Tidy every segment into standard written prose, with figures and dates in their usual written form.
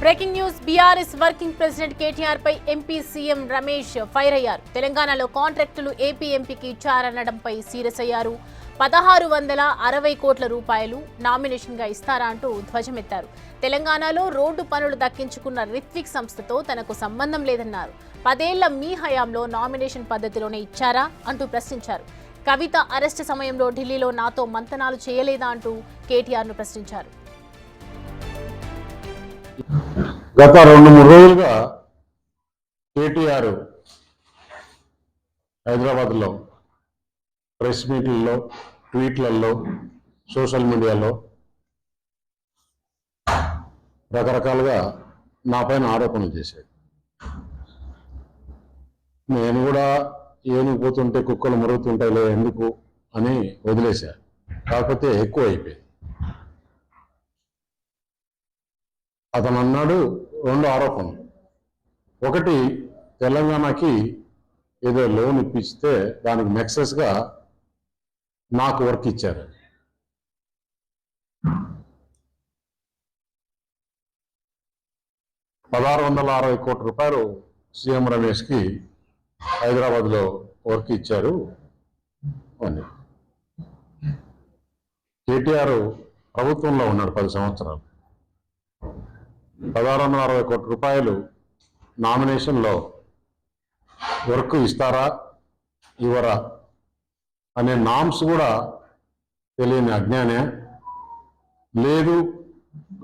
Breaking news BRS working president KTR పై MP CM Ramesh fire అయ్యారు. తెలంగాణలో కాంట్రాక్టులు ఏపీ ఎంపీకి ఇచ్చారనడంపై సీరియస్ అయ్యారు. 1660 కోట్ల రూపాయలు నామినేషన్ గా ఇస్తారా అంటూ ధ్వజమెత్తారు. తెలంగాణలో రోడ్డు పనులు దక్కించుకున్న రిత్విక్ సంస్థతో తనకు సంబంధం లేదన్నారు. 10 ఏళ్ల మీ హయాంలో నామినేషన్ పద్ధతిలోనే ఇచ్చారా అంటూ ప్రశ్నించారు. కవిత అరెస్టు సమయంలో ఢిల్లీలో నాతో మంతనాలు చేయలేదా అంటూ కేటీఆర్ను ప్రశ్నించారు. గత 2-3 రోజులుగా కేటీఆర్ హైదరాబాద్లో ప్రెస్ మీట్లలో, ట్వీట్లలో, సోషల్ మీడియాలో రకరకాలుగా నా పైన ఆరోపణలు చేశాడు. నేను కూడా ఏనుగు పోతుంటే కుక్కలు మురుగుతుంటాయిలే ఎందుకు అని వదిలేశా. కాకపోతే ఎక్కువ అయిపోయింది. అతను అన్నాడు 2 ఆరోపణలు. ఒకటి, తెలంగాణకి ఏదో లోన్ ఇప్పిస్తే దానికి నెక్సెస్గా నాకు వర్క్ ఇచ్చారు. ₹1660 కోట్ల సీఎం రమేష్కి హైదరాబాద్లో వర్క్ ఇచ్చారు అని. కేటీఆర్ ప్రభుత్వంలో ఉన్నాడు 10 సంవత్సరాలు. 1660 కోట్ల రూపాయలు నామినేషన్లో వర్క్ ఇస్తారా ఇవ్వరా అనే నామ్స్ కూడా తెలియని అజ్ఞానే. లేదు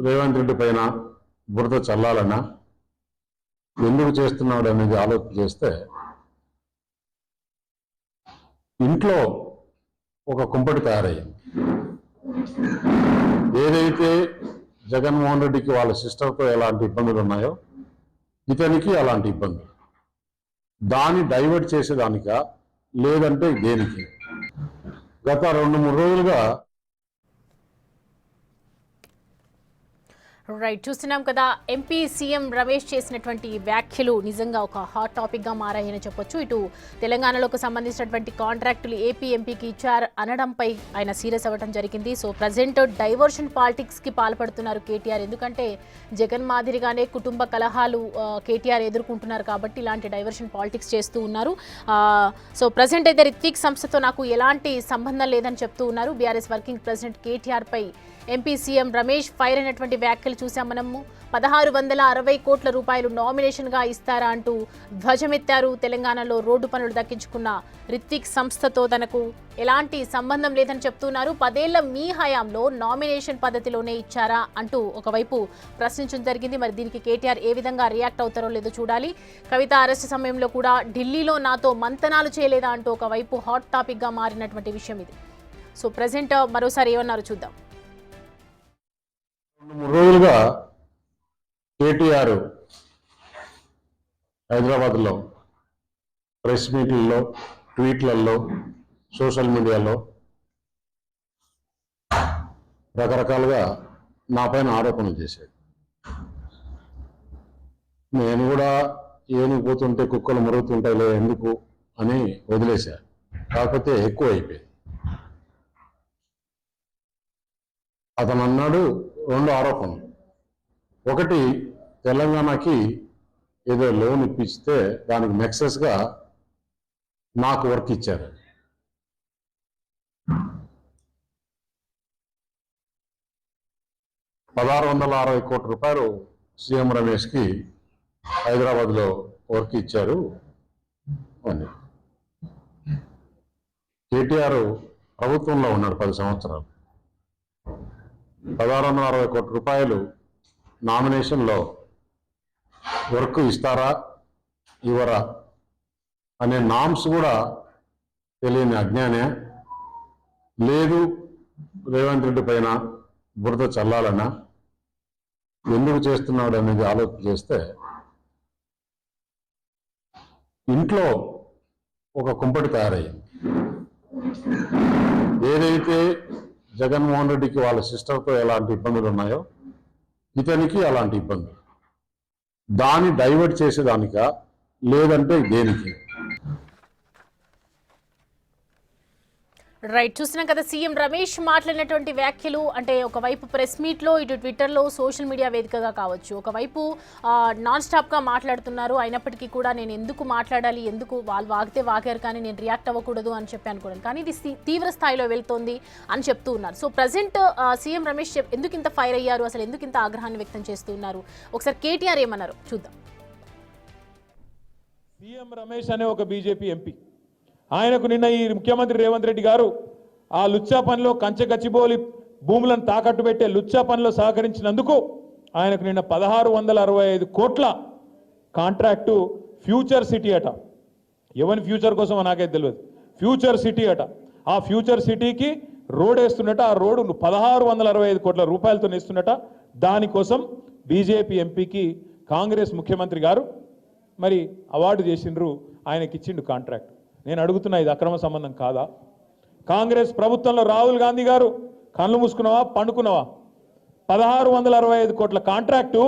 రేవంత్ రెడ్డి పైన బురద చల్లాలన్నా ఎందుకు చేస్తున్నాడు అనేది ఆలోచన చేస్తే ఇంట్లో ఒక కుంపటి తయారయ్యింది. ఏదైతే జగన్మోహన్ రెడ్డికి వాళ్ళ సిస్టర్తో ఎలాంటి ఇబ్బందులు ఉన్నాయో ఇతనికి అలాంటి ఇబ్బందులు. దాన్ని డైవర్ట్ చేసేదానికా లేదంటే దేనికి? గత 2-3 రోజులుగా చూస్తున్నాం కదా, ఎంపీ సీఎం రమేష్ చేసినటువంటి వ్యాఖ్యలు నిజంగా ఒక హాట్ టాపిక్గా మారాయని చెప్పొచ్చు. ఇటు తెలంగాణలోకి సంబంధించినటువంటి కాంట్రాక్టులు ఏపీ ఎంపీకి ఇచ్చారు అనడంపై ఆయన సీరియస్ అవ్వడం జరిగింది. సో ప్రజెంట్ డైవర్షన్ పాలిటిక్స్కి పాల్పడుతున్నారు కేటీఆర్. ఎందుకంటే జగన్ మాదిరిగానే కుటుంబ కలహాలు కేటీఆర్ ఎదుర్కొంటున్నారు కాబట్టి ఇలాంటి డైవర్షన్ పాలిటిక్స్ చేస్తూ ఉన్నారు. సో ప్రజెంట్ అయితే రిత్విక్ సంస్థతో నాకు ఎలాంటి సంబంధం లేదని చెప్తూ ఉన్నారు. బీఆర్ఎస్ వర్కింగ్ ప్రెసిడెంట్ కేటీఆర్ పై ఎంపీ సీఎం రమేష్ ఫైర్ అయినటువంటి వ్యాఖ్యలు చూసాం మనము. 1660 కోట్ల రూపాయలు నామినేషన్గా ఇస్తారా అంటూ ధ్వజమెత్తారు. తెలంగాణలో రోడ్డు పనులు దక్కించుకున్న రిత్విక్ సంస్థతో తనకు ఎలాంటి సంబంధం లేదని చెప్తున్నారు. 10 ఏళ్ల మీ హయాంలో నామినేషన్ పద్ధతిలోనే ఇచ్చారా అంటూ ఒకవైపు ప్రశ్నించడం జరిగింది. మరి దీనికి కేటీఆర్ ఏ విధంగా రియాక్ట్ అవుతారో లేదో చూడాలి. కవిత అరెస్టు సమయంలో కూడా ఢిల్లీలో నాతో మంతనాలు చేయలేదా అంటూ ఒకవైపు హాట్ టాపిక్గా మారినటువంటి విషయం ఇది. సో ప్రజెంట్ మరోసారి ఏమన్నారు చూద్దాం. 2-3 రోజులుగా కేటీఆర్ హైదరాబాద్లో ప్రెస్ మీట్లలో, ట్వీట్లలో, సోషల్ మీడియాలో రకరకాలుగా నా పైన ఆరోపణలు చేశాడు. నేను కూడా ఏనుగు పోతుంటే కుక్కలు మురుగుతుంటాయిలే ఎందుకు అని వదిలేశా. కాకపోతే ఎక్కువ అయిపోయింది. అతను అన్నాడు 2 ఆరోపణలు. ఒకటి, తెలంగాణకి ఏదో లోన్ ఇప్పిస్తే దానికి నెక్సెస్గా నాకు వర్క్ ఇచ్చారు. ₹1660 కోట్ల సీఎం రమేష్కి హైదరాబాద్లో వర్క్ ఇచ్చారు అని. కేటీఆర్ ప్రభుత్వంలో ఉన్నాడు 10 సంవత్సరాలు. 1660 కోట్ల రూపాయలు నామినేషన్లో వర్క్ ఇస్తారా ఇవ్వరా అనే నామ్స్ కూడా తెలియని అజ్ఞానే. లేదు రేవంత్ రెడ్డి పైన బురద చల్లాలన్నా ఎందుకు చేస్తున్నాడు అనేది ఆలోచన చేస్తే ఇంట్లో ఒక కుంపటి తయారయ్యింది. ఏదైతే జగన్మోహన్ రెడ్డికి వాళ్ళ సిస్టర్తో ఎలాంటి ఇబ్బందులు ఉన్నాయో ఇతనికి అలాంటి ఇబ్బందులు. దాన్ని డైవర్ట్ చేసేదానికా లేదంటే దేనికి? రైట్, చూస్తున్నాం కదా సీఎం రమేష్ మాట్లాడినటువంటి వ్యాఖ్యలు. అంటే ఒకవైపు ప్రెస్ మీట్లో, ఇటు ట్విట్టర్లో, సోషల్ మీడియా వేదికగా కావచ్చు, ఒకవైపు నాన్ స్టాప్గా మాట్లాడుతున్నారు. అయినప్పటికీ కూడా నేను ఎందుకు మాట్లాడాలి, ఎందుకు వాళ్ళు వాగితే వాగారు కానీ నేను రియాక్ట్ అవ్వకూడదు అని చెప్పి అనుకోవడం, కానీ ఇది తీవ్ర స్థాయిలో వెళ్తోంది అని చెప్తూ ఉన్నారు. సో ప్రజెంట్ సీఎం రమేష్ ఎందుకు ఇంత ఫైర్ అయ్యారు, అసలు ఎందుకు ఇంత ఆగ్రహాన్ని వ్యక్తం చేస్తూ ఉన్నారు, ఒకసారి కేటీఆర్ ఏమన్నారు చూద్దాం. సీఎం రమేష్ అనే ఒక బీజేపీ ఎంపీ, ఆయనకు నిన్న ఈ ముఖ్యమంత్రి రేవంత్ రెడ్డి గారు ఆ లుచ్చా పనిలో కంచె గచ్చిబౌలి భూములను తాకట్టు పెట్టే లుచ్చా పనిలో సహకరించినందుకు ఆయనకు నిన్న 1665 కోట్ల కాంట్రాక్టు ఫ్యూచర్ సిటీ అట. ఎవరి ఫ్యూచర్ కోసం నాకైతే తెలియదు, ఫ్యూచర్ సిటీ అట. ఆ ఫ్యూచర్ సిటీకి రోడ్ వేస్తున్నట, ఆ రోడ్డు 1665 కోట్ల రూపాయలతో వేస్తున్నట. దానికోసం బీజేపీ ఎంపీకి కాంగ్రెస్ ముఖ్యమంత్రి గారు మరి అవార్డు చేసిండ్రు, ఆయనకి ఇచ్చిండు కాంట్రాక్ట్. నేను అడుగుతున్నా, ఇది అక్రమ సంబంధం కాదా? కాంగ్రెస్ ప్రభుత్వంలో రాహుల్ గాంధీ గారు కళ్ళు మూసుకున్నావా పండుకున్నావా? 1665 కోట్ల కాంట్రాక్టు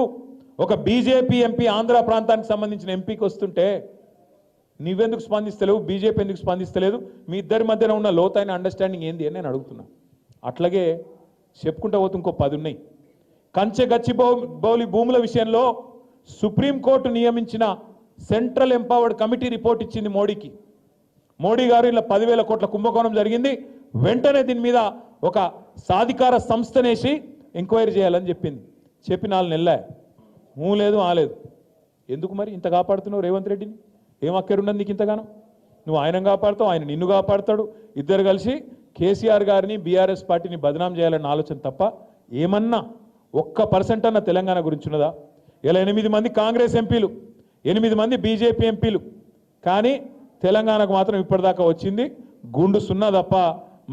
ఒక బీజేపీ ఎంపీ, ఆంధ్ర ప్రాంతానికి సంబంధించిన ఎంపీకి వస్తుంటే నువ్వెందుకు స్పందిస్తలేవు, బీజేపీ ఎందుకు స్పందిస్తలేదు? మీ ఇద్దరి మధ్యన ఉన్న లోతైన అండర్స్టాండింగ్ ఏంది అని నేను అడుగుతున్నా. అట్లాగే చెప్పుకుంటూ పోతే ఇంకో 10 ఉన్నాయి. కంచె గచ్చిబౌలి భూముల విషయంలో సుప్రీంకోర్టు నియమించిన సెంట్రల్ ఎంపవర్డ్ కమిటీ రిపోర్ట్ ఇచ్చింది మోడీకి. మోడీ గారు ఇలా 10,000 కోట్ల కుంభకోణం జరిగింది, వెంటనే దీని మీద ఒక సాధికార సంస్థనేసి ఎంక్వైరీ చేయాలని చెప్పింది. చెప్పి 4 నెలలే, లేదు ఆలేదు. ఎందుకు మరి ఇంత కాపాడుతున్నావు రేవంత్ రెడ్డిని? ఏం అక్కరున్నది నీకు ఇంతగానో? నువ్వు ఆయన కాపాడుతావు, ఆయన నిన్ను కాపాడుతాడు. ఇద్దరు కలిసి కేసీఆర్ గారిని, బీఆర్ఎస్ పార్టీని బదనాం చేయాలన్న ఆలోచన తప్ప ఏమన్నా 1% అన్న తెలంగాణ గురించి ఉన్నదా? ఇలా 8 మంది కాంగ్రెస్ ఎంపీలు, 8 మంది బీజేపీ ఎంపీలు, కానీ తెలంగాణకు మాత్రం ఇప్పటిదాకా వచ్చింది గుండు సున్నా తప్ప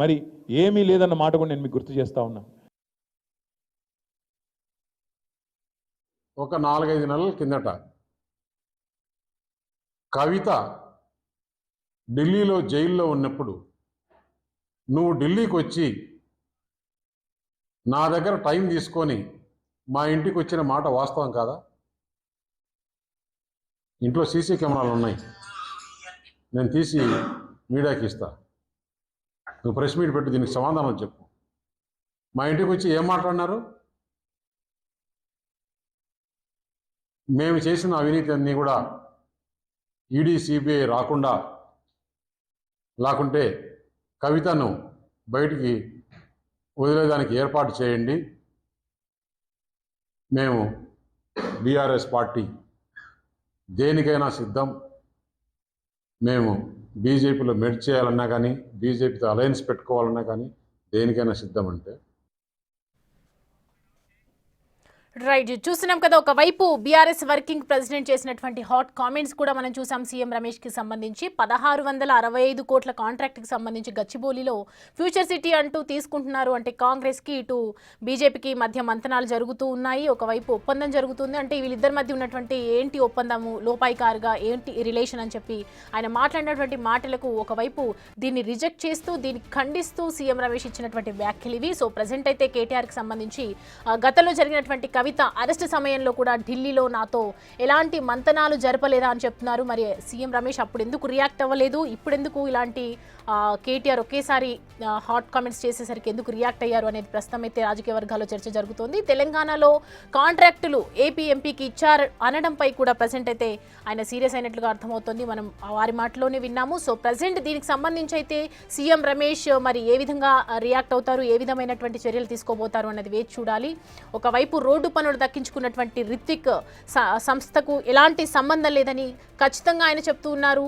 మరి ఏమీ లేదన్న మాట కూడా నేను మీకు గుర్తు చేస్తా ఉన్నా. ఒక 4-5 నెలల కిందట కవిత ఢిల్లీలో జైల్లో ఉన్నప్పుడు నువ్వు ఢిల్లీకి వచ్చి నా దగ్గర టైం తీసుకొని మా ఇంటికి వచ్చిన మాట వాస్తవం కాదా? ఇంట్లో సీసీ కెమెరాలు ఉన్నాయి, నేను తీసి మీడియాకి ఇస్తా. నువ్వు ప్రెస్ మీట్ పెట్టి దీనికి సమాధానం చెప్పు. మా ఇంటికి వచ్చి ఏం మాట్లాడినారు? మేము చేసిన అవినీతి అన్నీ కూడా ఈడీ, సిబిఐ రాకుండా, లేకుంటే కవితను బయటికి వదిలేదానికి ఏర్పాటు చేయండి. మేము బీఆర్ఎస్ పార్టీ దేనికైనా సిద్ధం. మేము బీజేపీలో మెర్జ్ చేయాలన్నా కానీ, బీజేపీతో అలయన్స్ పెట్టుకోవాలన్నా కానీ దేనికైనా సిద్ధం అంటే. రైట్, చూస్తున్నాం కదా ఒకవైపు బీఆర్ఎస్ వర్కింగ్ ప్రెసిడెంట్ చేసినటువంటి హాట్ కామెంట్స్ కూడా మనం చూసాం సీఎం రమేష్కి సంబంధించి. 1665 కోట్ల కాంట్రాక్ట్కి సంబంధించి గచ్చిబౌలిలో ఫ్యూచర్ సిటీ అంటూ తీసుకుంటున్నారు. అంటే కాంగ్రెస్కి, ఇటు బీజేపీకి మధ్య మంతనాలు జరుగుతూ ఉన్నాయి. ఒకవైపు ఒప్పందం జరుగుతుంది. అంటే వీళ్ళిద్దరి మధ్య ఉన్నటువంటి ఏంటి ఒప్పందము, లోపాయికారుగా ఏంటి రిలేషన్ అని చెప్పి ఆయన మాట్లాడినటువంటి మాటలకు ఒకవైపు దీన్ని రిజెక్ట్ చేస్తూ, దీన్ని ఖండిస్తూ సీఎం రమేష్ ఇచ్చినటువంటి వ్యాఖ్యలు ఇవి. సో ప్రజెంట్ అయితే కేటీఆర్కి సంబంధించి గతంలో జరిగినటువంటి కవిత అరెస్ట్ సమయంలో కూడా ఢిల్లీలో నాతో ఎలాంటి మంతనాలు జరపలేదా అని చెప్తున్నారు. మరి సీఎం రమేష్ అప్పుడు ఎందుకు రియాక్ట్ అవ్వలేదు, ఇప్పుడు ఎందుకు ఇలాంటి కేటీఆర్ ఒకేసారి హాట్ కామెంట్స్ చేసేసరికి ఎందుకు రియాక్ట్ అయ్యారు అనేది ప్రస్తుతం అయితే రాజకీయ వర్గాల్లో చర్చ జరుగుతోంది. తెలంగాణలో కాంట్రాక్టులు ఏపీ ఎంపీకి ఇచ్చారు అనడంపై కూడా ప్రజెంట్ అయితే ఆయన సీరియస్ అయినట్లుగా అర్థమవుతోంది. మనం వారి మాటలోనే విన్నాము. సో ప్రజెంట్ దీనికి సంబంధించి అయితే సీఎం రమేష్ మరి ఏ విధంగా రియాక్ట్ అవుతారు, ఏ విధమైనటువంటి చర్యలు తీసుకోబోతారు అన్నది వేచి చూడాలి. ఒకవైపు రోడ్డు పనులు దక్కించుకున్నటువంటి రిత్విక్ సంస్థకు ఎలాంటి సంబంధం లేదని ఖచ్చితంగా ఆయన చెప్తూ ఉన్నారు.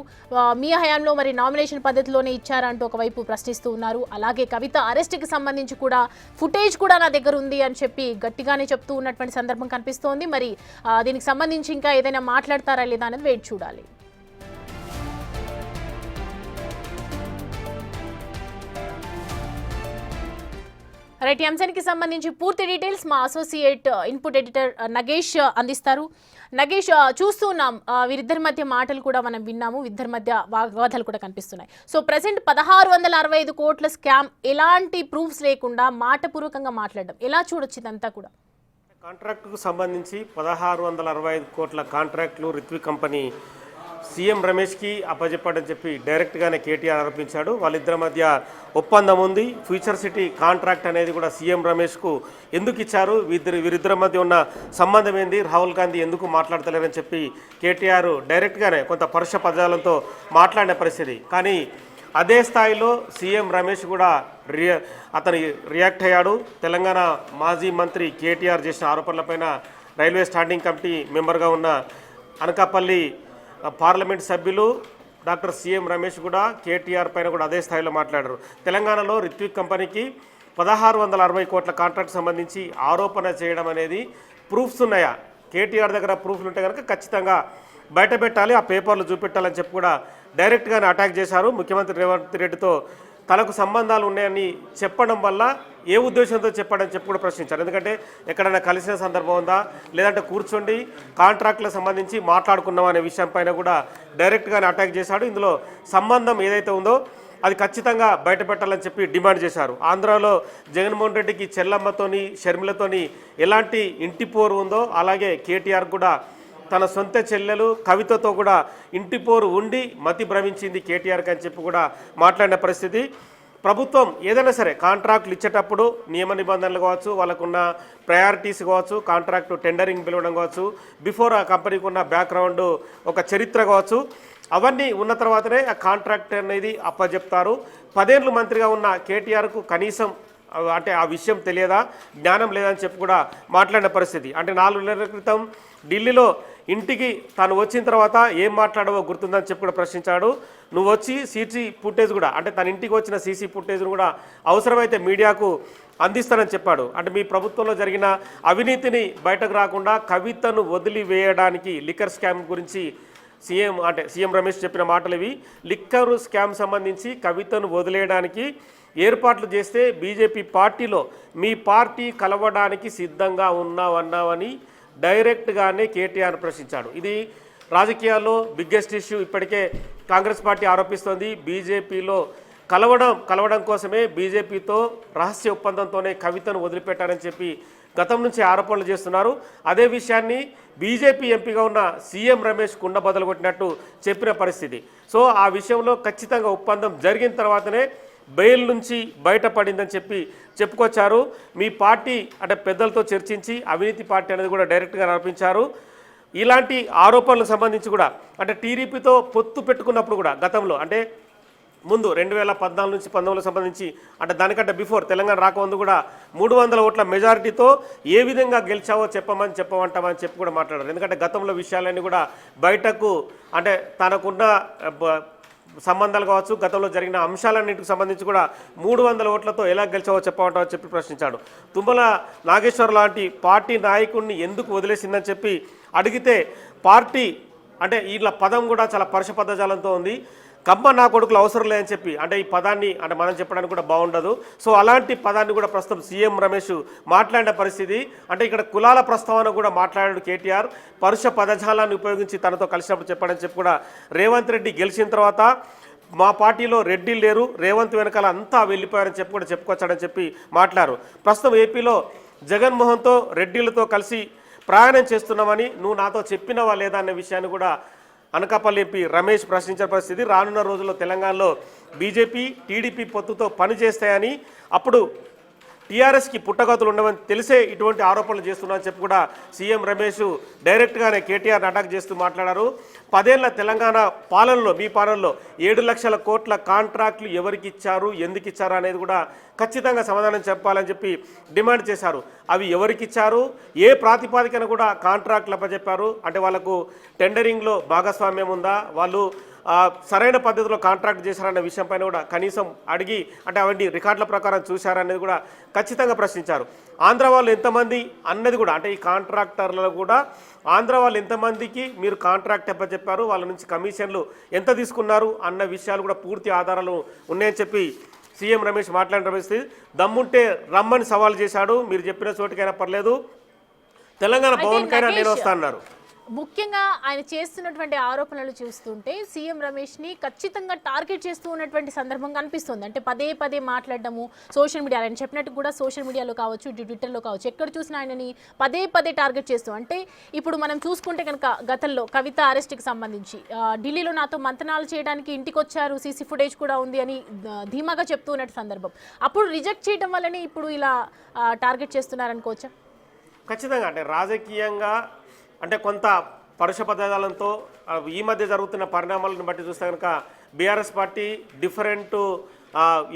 మీ హయాంలో మరి నామినేషన్ పద్ధతిలోనే ఇచ్చారంటూ ఒకవైపు ప్రశ్నిస్తూ ఉన్నారు. అలాగే కవిత అరెస్ట్కి సంబంధించి కూడా ఫుటేజ్ కూడా నా దగ్గర ఉంది అని చెప్పి గట్టిగానే చెప్తూ ఉన్నటువంటి సందర్భం కనిపిస్తోంది. మరి దీనికి సంబంధించి ఇంకా ఏదైనా మాట్లాడతారా లేదా అనేది వెయిట్ చూడాలి. రైట్, ఈ అంశానికి సంబంధించి పూర్తి డీటెయిల్స్ మా అసోసియేట్ ఇన్పుట్ ఎడిటర్ నగేష్ అందిస్తారు. నగేష్, చూస్తున్నాం వీరిద్దరి మధ్య మాటలు కూడా మనం విన్నాము, ఇద్దరి మధ్య వాగ్వాదాలు కూడా కనిపిస్తున్నాయి. సో ప్రెసెంట్ 1665 కోట్ల స్కామ్ ఎలాంటి ప్రూఫ్స్ లేకుండా మాటపూర్వకంగా మాట్లాడడం ఎలా చూడొచ్చు ఇదంతా కూడా? కాంట్రాక్టుకు సంబంధించి 1665 కోట్ల కాంట్రాక్టులు రిత్విక్ కంపెనీ సీఎం రమేష్కి అప్పచెప్పాడని చెప్పి డైరెక్ట్గానే కేటీఆర్ ఆరోపించాడు. వాళ్ళిద్దరి మధ్య ఒప్పందం ఉంది. ఫ్యూచర్ సిటీ కాంట్రాక్ట్ అనేది కూడా సీఎం రమేష్కు ఎందుకు ఇచ్చారు, వీరిద్దరి మధ్య ఉన్న సంబంధం ఏంది, రాహుల్ గాంధీ ఎందుకు మాట్లాడతలేరని చెప్పి కేటీఆర్ డైరెక్ట్గానే కొంత పరుష పదాలతో మాట్లాడిన పరిస్థితి. కానీ అదే స్థాయిలో సీఎం రమేష్ కూడా అతను రియాక్ట్ అయ్యాడు. తెలంగాణ మాజీ మంత్రి కేటీఆర్ చేసిన ఆరోపణలపైన రైల్వే స్టాండింగ్ కమిటీ మెంబర్గా ఉన్న అనకాపల్లి పార్లమెంట్ సభ్యులు డాక్టర్ సీఎం రమేష్ కూడా కేటీఆర్ పైన కూడా అదే స్థాయిలో మాట్లాడారు. తెలంగాణలో రిత్విక్ కంపెనీకి 1660 కోట్ల కాంట్రాక్ట్ సంబంధించి ఆరోపణ చేయడం అనేది ప్రూఫ్స్ ఉన్నాయా, కేటీఆర్ దగ్గర ప్రూఫ్లు ఉంటే కనుక ఖచ్చితంగా బయట పెట్టాలి, ఆ పేపర్లు చూపెట్టాలని చెప్పి కూడా డైరెక్ట్గానే అటాక్ చేశారు. ముఖ్యమంత్రి రేవంత్ రెడ్డితో తనకు సంబంధాలు ఉన్నాయని చెప్పడం వల్ల ఏ ఉద్దేశంతో చెప్పాడని చెప్పి కూడా ప్రశ్నించారు. ఎందుకంటే ఎక్కడైనా కలిసిన సందర్భం ఉందా, లేదంటే కూర్చోండి కాంట్రాక్ట్లకు సంబంధించి మాట్లాడుకున్నాం అనే విషయం పైన కూడా డైరెక్ట్గానే అటాక్ చేశాడు. ఇందులో సంబంధం ఏదైతే ఉందో అది ఖచ్చితంగా బయట పెట్టాలని చెప్పి డిమాండ్ చేశారు. ఆంధ్రాలో జగన్మోహన్ రెడ్డికి చెల్లమ్మతోని షర్మిలతోని ఎలాంటి ఇంటి పోరు ఉందో అలాగే కేటీఆర్ కూడా తన సొంత చెల్లెలు కవితతో కూడా ఇంటి పోరు ఉండి మతి భ్రమించింది కేటీఆర్కి అని చెప్పి కూడా మాట్లాడిన పరిస్థితి. ప్రభుత్వం ఏదైనా సరే కాంట్రాక్టులు ఇచ్చేటప్పుడు నియమ నిబంధనలు కావచ్చు, వాళ్ళకున్న ప్రయారిటీస్ కావచ్చు, కాంట్రాక్టు టెండరింగ్ పిలవడం కావచ్చు, బిఫోర్ ఆ కంపెనీకి ఉన్న బ్యాక్గ్రౌండ్ ఒక చరిత్ర కావచ్చు, అవన్నీ ఉన్న తర్వాతనే ఆ కాంట్రాక్ట్ అనేది అప్పచెప్తారు. 10 ఏళ్ళు మంత్రిగా ఉన్న కేటీఆర్కు కనీసం అంటే ఆ విషయం తెలియదా, జ్ఞానం లేదని చెప్పి కూడా మాట్లాడిన పరిస్థితి. అంటే 4 నెలల క్రితం ఢిల్లీలో ఇంటికి తాను వచ్చిన తర్వాత ఏం మాట్లాడవో గుర్తుందని చెప్పి కూడా ప్రశ్నించాడు. నువ్వు వచ్చి సీసీ ఫుటేజ్ కూడా అంటే తన ఇంటికి వచ్చిన సీసీ ఫుటేజ్ను కూడా అవసరమైతే మీడియాకు అందిస్తానని చెప్పాడు. అంటే మీ ప్రభుత్వంలో జరిగిన అవినీతిని బయటకు రాకుండా కవితను వదిలివేయడానికి లిక్కర్ స్కామ్ గురించి సీఎం రమేష్ చెప్పిన మాటలు ఇవి. లిక్కర్ స్కామ్ సంబంధించి కవితను వదిలేయడానికి ఏర్పాట్లు చేస్తే బీజేపీ పార్టీలో మీ పార్టీ కలవడానికి సిద్ధంగా ఉన్నావన్నావని డైరెక్ట్గానే కేటీఆర్ ప్రశ్నించాడు. ఇది రాజకీయాల్లో బిగ్గెస్ట్ ఇష్యూ. ఇప్పటికే కాంగ్రెస్ పార్టీ ఆరోపిస్తోంది బీజేపీలో కలవడం కోసమే బీజేపీతో రహస్య ఒప్పందంతోనే కవితను వదిలిపెట్టారని చెప్పి గతం నుంచి ఆరోపణలు చేస్తున్నారు. అదే విషయాన్ని బీజేపీ ఎంపీగా ఉన్న సీఎం రమేష్ కుండ బదులు కొట్టినట్టు చెప్పిన పరిస్థితి. సో ఆ విషయంలో ఖచ్చితంగా ఒప్పందం జరిగిన తర్వాతనే బెయిల్ నుంచి బయటపడిందని చెప్పి చెప్పుకొచ్చారు. మీ పార్టీ అంటే పెద్దలతో చర్చించి అవినీతి పార్టీ అనేది కూడా డైరెక్ట్గా ఆరోపించారు. ఇలాంటి ఆరోపణలకు సంబంధించి కూడా అంటే టీడీపీతో పొత్తు పెట్టుకున్నప్పుడు కూడా గతంలో అంటే ముందు 2014 నుంచి 19 సంబంధించి అంటే దానికంటే బిఫోర్ తెలంగాణ రాకముందు కూడా 300 ఓట్ల మెజారిటీతో ఏ విధంగా గెలిచావో చెప్పమంటామని చెప్పి కూడా మాట్లాడారు. ఎందుకంటే గతంలో విషయాలన్నీ కూడా బయటకు అంటే తనకున్న సంబంధాలు కావచ్చు, గతంలో జరిగిన అంశాలన్నింటికి సంబంధించి కూడా 300 ఓట్లతో ఎలా గెలిచావో చెప్పమంటామని చెప్పి ప్రశ్నించాడు. తుమ్మల నాగేశ్వర్ లాంటి పార్టీ నాయకుడిని ఎందుకు వదిలేసిందని చెప్పి అడిగితే పార్టీ అంటే వీళ్ళ పదం కూడా చాలా పరుష పదజాలంతో ఉంది. కమ్మ నా కొడుకులు అవసరం లేదని చెప్పి అంటే ఈ పదాన్ని అంటే మనం చెప్పడానికి కూడా బాగుండదు. సో అలాంటి పదాన్ని కూడా ప్రస్తుతం సీఎం రమేష్ మాట్లాడిన పరిస్థితి. అంటే ఇక్కడ కులాల ప్రస్తావన కూడా మాట్లాడాడు కేటీఆర్. పరుష పదజాలాన్ని ఉపయోగించి తనతో కలిసినప్పుడు చెప్పాడని చెప్పి కూడా రేవంత్ రెడ్డి గెలిచిన తర్వాత మా పార్టీలో రెడ్డిలు లేరు, రేవంత్ వెనకాల అంతా వెళ్ళిపోయారని చెప్పి కూడా చెప్పుకొచ్చాడని చెప్పి మాట్లాడారు. ప్రస్తుతం ఏపీలో జగన్మోహన్తో రెడ్డిలతో కలిసి ప్రయాణం చేస్తున్నామని నువ్వు నాతో చెప్పినవా లేదా అనే విషయాన్ని కూడా అనకాపల్లి ఎంపీ రమేష్ ప్రశ్నించిన పరిస్థితి. రానున్న రోజుల్లో తెలంగాణలో బీజేపీ టీడీపీ పొత్తుతో పనిచేస్తాయని అప్పుడు టీఆర్ఎస్కి పుట్టగతులు ఉండవని తెలిసే ఇటువంటి ఆరోపణలు చేస్తున్నారని చెప్పి కూడా సీఎం రమేష్ డైరెక్ట్గానే కేటీఆర్ని అటాక్ చేస్తూ మాట్లాడారు. 10 ఏళ్ల తెలంగాణ పాలనలో మీ పాలనలో 7 లక్షల కోట్ల కాంట్రాక్టులు ఎవరికి ఇచ్చారు, ఎందుకు ఇచ్చారు అనేది కూడా ఖచ్చితంగా సమాధానం చెప్పాలని చెప్పి డిమాండ్ చేశారు. అవి ఎవరికి ఇచ్చారు, ఏ ప్రాతిపాదికన కూడా కాంట్రాక్టులు అప్పచెప్పారు, అంటే వాళ్ళకు టెండరింగ్లో భాగస్వామ్యం ఉందా, వాళ్ళు సరైన పద్ధతిలో కాంట్రాక్ట్ చేశారన్న విషయం పైన కూడా కనీసం అడిగి అంటే అవన్నీ రికార్డుల ప్రకారం చూశారనేది కూడా ఖచ్చితంగా ప్రశ్నించారు. ఆంధ్ర వాళ్ళు ఎంతమంది అన్నది కూడా అంటే ఈ కాంట్రాక్టర్లలో కూడా ఆంధ్ర వాళ్ళు ఎంతమందికి మీరు కాంట్రాక్ట్ చెప్పారు, వాళ్ళ నుంచి కమిషన్లు ఎంత తీసుకున్నారు అన్న విషయాలు కూడా పూర్తి ఆధారాలు ఉన్నాయని చెప్పి సీఎం రమేష్ మాట్లాడిన పరిస్థితి. దమ్ముంటే రమ్మని సవాల్ చేశాడు. మీరు చెప్పిన చోటుకైనా పర్లేదు, తెలంగాణ భవన్కైనా నేను వస్తా అన్నారు. ముఖ్యంగా ఆయన చేస్తున్నటువంటి ఆరోపణలు చూస్తుంటే సీఎం రమేష్ని ఖచ్చితంగా టార్గెట్ చేస్తూ ఉన్నటువంటి సందర్భం కనిపిస్తుంది. అంటే పదే పదే మాట్లాడడము సోషల్ మీడియా, ఆయన చెప్పినట్టు కూడా సోషల్ మీడియాలో కావచ్చు, ట్విట్టర్లో కావచ్చు, ఎక్కడ చూసినా ఆయనని పదే పదే టార్గెట్ చేస్తూ. అంటే ఇప్పుడు మనం చూసుకుంటే కనుక గతంలో కవిత అరెస్ట్కి సంబంధించి ఢిల్లీలో నాతో మంతనాలు చేయడానికి ఇంటికి వచ్చారు, సీసీ ఫుటేజ్ కూడా ఉంది అని ధీమాగా చెప్తూ ఉన్నట్టు సందర్భం. అప్పుడు రిజెక్ట్ చేయడం వల్లనే ఇప్పుడు ఇలా టార్గెట్ చేస్తున్నారనుకోవచ్చా? ఖచ్చితంగా అంటే రాజకీయంగా అంటే కొంత పరుష పదాలతో ఈ మధ్య జరుగుతున్న పరిణామాలను బట్టి చూస్తే కనుక బీఆర్ఎస్ పార్టీ డిఫరెంట్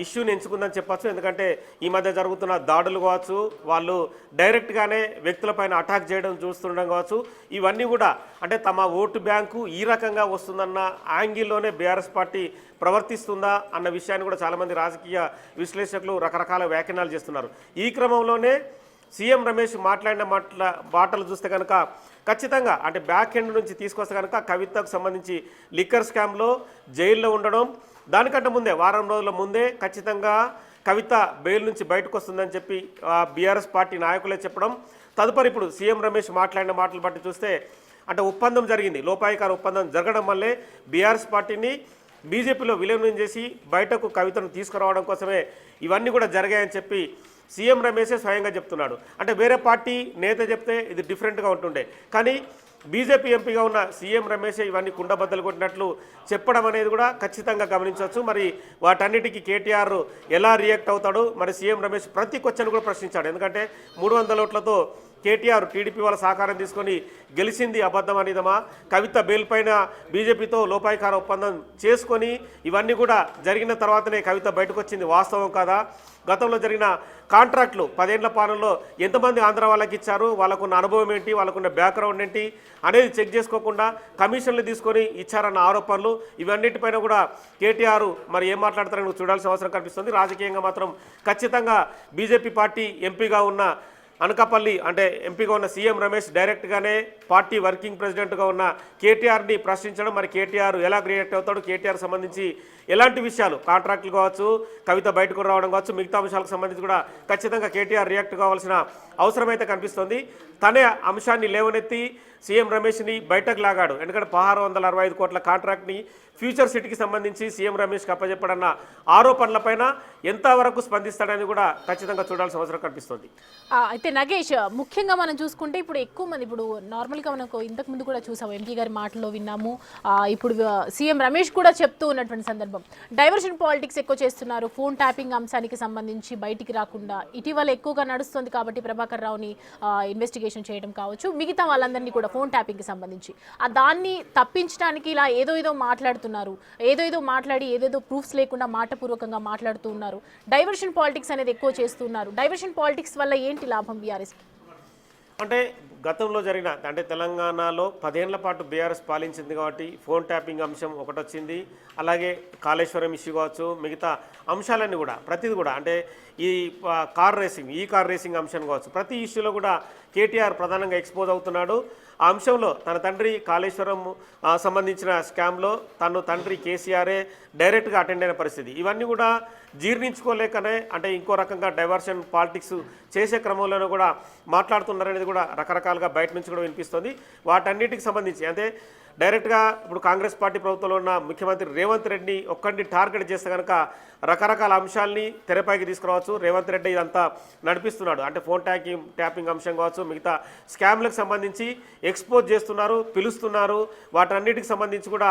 ఇష్యూని ఎంచుకుందని చెప్పచ్చు. ఎందుకంటే ఈ మధ్య జరుగుతున్న దాడులు కావచ్చు, వాళ్ళు డైరెక్ట్గానే వ్యక్తులపైన అటాక్ చేయడం చూస్తుండడం కావచ్చు, ఇవన్నీ కూడా అంటే తమ ఓటు బ్యాంకు ఈ రకంగా వస్తుందన్న యాంగిల్లోనే బీఆర్ఎస్ పార్టీ ప్రవర్తిస్తుందా అన్న విషయాన్ని కూడా చాలామంది రాజకీయ విశ్లేషకులు రకరకాల వ్యాఖ్యానాలు చేస్తున్నారు. ఈ క్రమంలోనే సీఎం రమేష్ మాట్లాడిన మాటలు చూస్తే కనుక ఖచ్చితంగా అంటే బ్యాక్ ఎండ్ నుంచి తీసుకొస్తే కనుక కవితకు సంబంధించి లిక్కర్ స్కామ్లో జైల్లో ఉండడం, దానికంటే ముందే వారం రోజుల ముందే ఖచ్చితంగా కవిత బెయిల్ నుంచి బయటకు వస్తుందని చెప్పి బీఆర్ఎస్ పార్టీ నాయకులే చెప్పడం, తదుపరి ఇప్పుడు సీఎం రమేష్ మాట్లాడిన మాటలు బట్టి చూస్తే అంటే ఒప్పందం జరిగింది, లోపాయికార ఒప్పందం జరగడం వల్లే బీఆర్ఎస్ పార్టీని బీజేపీలో విలీనం చేసి బయటకు కవితను తీసుకురావడం కోసమే ఇవన్నీ కూడా జరిగాయని చెప్పి సీఎం రమేషే స్వయంగా చెప్తున్నాడు. అంటే వేరే పార్టీ నేత చెప్తే ఇది డిఫరెంట్గా ఉంటుండే, కానీ బీజేపీ ఎంపీగా ఉన్న సీఎం రమేషే ఇవన్నీ కుండబద్దలు కొట్టినట్లు చెప్పడం అనేది కూడా ఖచ్చితంగా గమనించవచ్చు. మరి వాటన్నిటికీ కేటీఆర్ ఎలా రియాక్ట్ అవుతాడు, మరి సీఎం రమేష్ ప్రతి క్వశ్చన్ కూడా ప్రశ్నించాడు. ఎందుకంటే 300 ఓట్లతో కేటీఆర్ టీడీపీ వాళ్ళ సహకారం తీసుకొని గెలిచింది అబద్ధం అనేదమా, కవిత బెయిల్ పైన బీజేపీతో లోపాయికార ఒప్పందం చేసుకొని ఇవన్నీ కూడా జరిగిన తర్వాతనే కవిత బయటకు వచ్చింది వాస్తవం కాదా, గతంలో జరిగిన కాంట్రాక్టులు 10 ఏళ్ల పాలనలో ఎంతమంది ఆంధ్ర వాళ్ళకి ఇచ్చారు, వాళ్ళకున్న అనుభవం ఏంటి, వాళ్ళకున్న బ్యాక్గ్రౌండ్ ఏంటి అనేది చెక్ చేసుకోకుండా కమిషన్లు తీసుకొని ఇచ్చారన్న ఆరోపణలు, ఇవన్నిటిపైన కూడా కేటీఆర్ మరి ఏం మాట్లాడతారని చూడాల్సిన అవసరం కనిపిస్తుంది. రాజకీయంగా మాత్రం ఖచ్చితంగా బీజేపీ పార్టీ ఎంపీగా ఉన్న అనకాపల్లి అంటే ఎంపీగా ఉన్న సీఎం రమేష్ డైరెక్ట్గానే పార్టీ వర్కింగ్ ప్రెసిడెంట్గా ఉన్న కేటీఆర్ని ప్రశ్నించడం, మరి కేటీఆర్ ఎలా రియాక్ట్ అవుతాడు, కేటీఆర్ సంబంధించి ఎలాంటి విషయాలు కాంట్రాక్టులు కావచ్చు, కవిత బయటకు రావడం కావచ్చు, మిగతా అంశాలకు సంబంధించి కూడా ఖచ్చితంగా కేటీఆర్ రియాక్ట్ కావాల్సిన అవసరమైతే కనిపిస్తోంది. తనే అంశాన్ని లేవనెత్తి సీఎం రమేష్ని బయటకు లాగాడు. ఎందుకంటే 1665 కోట్ల కాంట్రాక్ట్ని ఫ్యూచర్ సిటీకి సంబంధించి సీఎం రమేష్కి అప్పచెప్పడన్న ఆరోపణలపైన ఎంతవరకు స్పందిస్తాడని కూడా ఖచ్చితంగా చూడాల్సిన అవసరం కనిపిస్తుంది. అయితే నగేష్, ముఖ్యంగా మనం చూసుకుంటే ఇప్పుడు ఎక్కువ మంది ఇప్పుడు నార్మల్గా మనకు ఇంతకుముందు కూడా చూసాము, ఎంపీ గారి మాటల్లో విన్నాము, ఇప్పుడు సీఎం రమేష్ కూడా చెప్తూ ఉన్నటువంటి సందర్భం డైవర్షన్ పాలిటిక్స్ ఎక్కువ చేస్తున్నారు, ఫోన్ ట్యాపింగ్ అంశానికి సంబంధించి బయటికి రాకుండా ఇటీవల ఎక్కువగా నడుస్తుంది కాబట్టి ప్రభాకర్ రావుని ఇన్వెస్టిగేషన్ చేయడం కావచ్చు, మిగతా వాళ్ళందరినీ కూడా ఫోన్ ట్యాపింగ్కి సంబంధించి దాన్ని తప్పించడానికి ఇలా ఏదో మాట్లాడుతున్నారు, ఏదో మాట్లాడి ఏదేదో ప్రూఫ్స్ లేకుండా మాటపూర్వకంగా మాట్లాడుతూ ఉన్నారు, డైవర్షన్ పాలిటిక్స్ అనేది ఎక్కువ చేస్తున్నారు. డైవర్షన్ పాలిటిక్స్ వల్ల ఏంటి లాభం బీఆర్ఎస్? అంటే గతంలో జరిగిన అంటే తెలంగాణలో 10 ఏళ్ల పాటు బీఆర్ఎస్ పాలించింది కాబట్టి ఫోన్ ట్యాపింగ్ అంశం ఒకటి వచ్చింది, అలాగే కాళేశ్వరం ఇష్యూ కావచ్చు, మిగతా అంశాలన్నీ కూడా ప్రతిది కూడా అంటే ఈ కార్ రేసింగ్ అంశం కావచ్చు, ప్రతి ఇష్యూలో కూడా కేటీఆర్ ప్రధానంగా ఎక్స్పోజ్ అవుతున్నాడు. ఆ అంశంలో తన తండ్రి కాళేశ్వరం సంబంధించిన స్కామ్లో తను తండ్రి కేసీఆరే డైరెక్ట్గా అటెండ్ అయిన పరిస్థితి, ఇవన్నీ కూడా జీర్ణించుకోలేకనే అంటే ఇంకో రకంగా డైవర్షన్ పాలిటిక్స్ చేసే క్రమంలోనూ కూడా మాట్లాడుతున్నారనేది కూడా రకరకాలుగా బయట నుంచి కూడా వినిపిస్తుంది. వాటన్నిటికి సంబంధించి అంటే డైరెక్ట్గా ఇప్పుడు కాంగ్రెస్ పార్టీ ప్రభుత్వంలో ఉన్న ముఖ్యమంత్రి రేవంత్ రెడ్డిని ఒక్కడిని టార్గెట్ చేస్తే కనుక రకరకాల అంశాలని తెరపైకి తీసుకురావచ్చు. రేవంత్ రెడ్డి ఇదంతా నడిపిస్తున్నాడు, అంటే ఫోన్ ట్యాపింగ్ అంశం కావచ్చు, మిగతా స్కామ్లకు సంబంధించి ఎక్స్పోజ్ చేస్తున్నారు, పిలుస్తున్నారు, వాటన్నిటికి సంబంధించి కూడా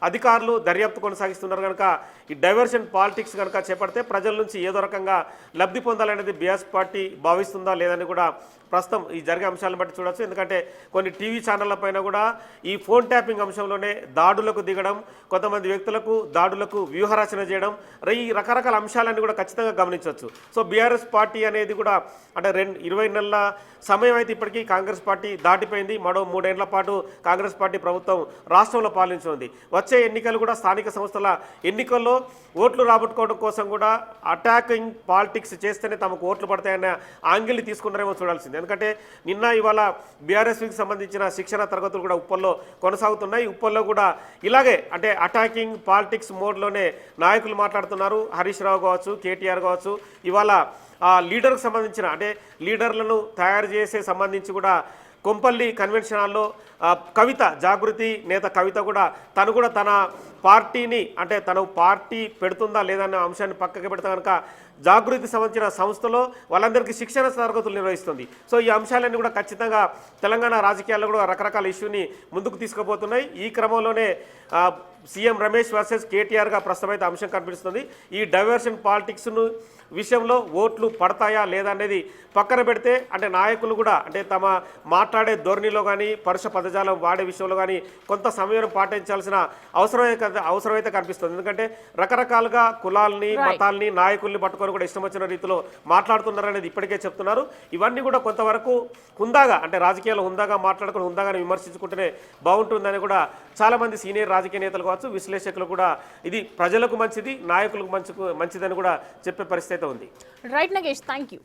అధికారులు దర్యాప్తు కొనసాగిస్తున్నారు. కనుక ఈ డైవర్షన్ పాలిటిక్స్ కనుక చేపడితే ప్రజల నుంచి ఏదో రకంగా లబ్ధి పొందాలనేది బీఆర్ఎస్ పార్టీ భావిస్తుందా లేదని కూడా ప్రస్తుతం ఈ జరిగే అంశాలను బట్టి చూడవచ్చు. ఎందుకంటే కొన్ని టీవీ ఛానళ్ల పైన కూడా ఈ ఫోన్ ట్యాపింగ్ అంశంలోనే దాడులకు దిగడం, కొంతమంది వ్యక్తులకు దాడులకు వ్యూహరచన చేయడం, ఈ రకరకాల అంశాలన్నీ కూడా ఖచ్చితంగా గమనించవచ్చు. సో బీఆర్ఎస్ పార్టీ అనేది కూడా అంటే 20 నెలల సమయం అయితే ఇప్పటికీ కాంగ్రెస్ పార్టీ దాటిపోయింది. మరో 3 ఏళ్ల పాటు కాంగ్రెస్ పార్టీ ప్రభుత్వం రాష్ట్రంలో పాలించనుంది. వచ్చే ఎన్నికలు కూడా స్థానిక సంస్థల ఎన్నికల్లో ఓట్లు రాబట్టుకోవడం కోసం కూడా అటాకింగ్ పాలిటిక్స్ చేస్తేనే తమకు ఓట్లు పడతాయన్న యాంగిల్ని తీసుకున్నారేమో చూడాల్సింది. ఎందుకంటే నిన్న ఇవాళ బీఆర్ఎస్కి సంబంధించిన శిక్షణ తరగతులు కూడా ఉప్పల్లో కొనసాగుతున్నాయి. ఉప్పల్లో కూడా ఇలాగే అంటే అటాకింగ్ పాలిటిక్స్ మోడ్లోనే నాయకులు మాట్లాడుతున్నారు. హరీష్ రావు కావచ్చు, కేటీఆర్ కావచ్చు, ఇవాళ లీడర్కి సంబంధించిన అంటే లీడర్లను తయారు చేసే సంబంధించి కూడా కొంపల్లి కన్వెన్షన్ హాల్లో కవిత జాగృతి నేత కవిత కూడా తన పార్టీని అంటే తను పార్టీ పెడుతుందా లేదన్న అంశాన్ని పక్కకి పెడతా కనుక జాగృతికి సంబంధించిన సంస్థలో వాళ్ళందరికీ శిక్షణ తరగతులు నిర్వహిస్తుంది. సో ఈ అంశాలన్నీ కూడా ఖచ్చితంగా తెలంగాణ రాజకీయాల్లో కూడా రకరకాల ఇష్యూని ముందుకు తీసుకుపోతున్నాయి. ఈ క్రమంలోనే సీఎం రమేష్ వర్సెస్ కేటీఆర్గా ప్రస్తుతం అయితే అంశం కనిపిస్తుంది. ఈ డైవర్షన్ పాలిటిక్స్ను విషయంలో ఓట్లు పడతాయా లేదా అనేది పక్కన పెడితే అంటే నాయకులు కూడా అంటే తమ మాట్లాడే ధోరణిలో కానీ పరుష పదజాలం వాడే విషయంలో కానీ కొంత సమయం పాటించాల్సిన అవసరమైతే కనిపిస్తుంది. ఎందుకంటే రకరకాలుగా కులాలని మతాలని నాయకుల్ని పట్టుకొని కూడా ఇష్టం వచ్చిన రీతిలో మాట్లాడుతున్నారనేది ఇప్పటికే చెప్తున్నారు. ఇవన్నీ కూడా కొంతవరకు హుందాగా అంటే రాజకీయాలు హుందాగా మాట్లాడుకుని హుందాగానే విమర్శించుకుంటేనే బాగుంటుందని కూడా చాలామంది సీనియర్ రాజకీయ నేతలు కావచ్చు విశ్లేషకులు కూడా ఇది ప్రజలకు మంచిది నాయకులకు మంచిదని కూడా చెప్పే పరిస్థితి ఉంది. Right Nagesh, thank you.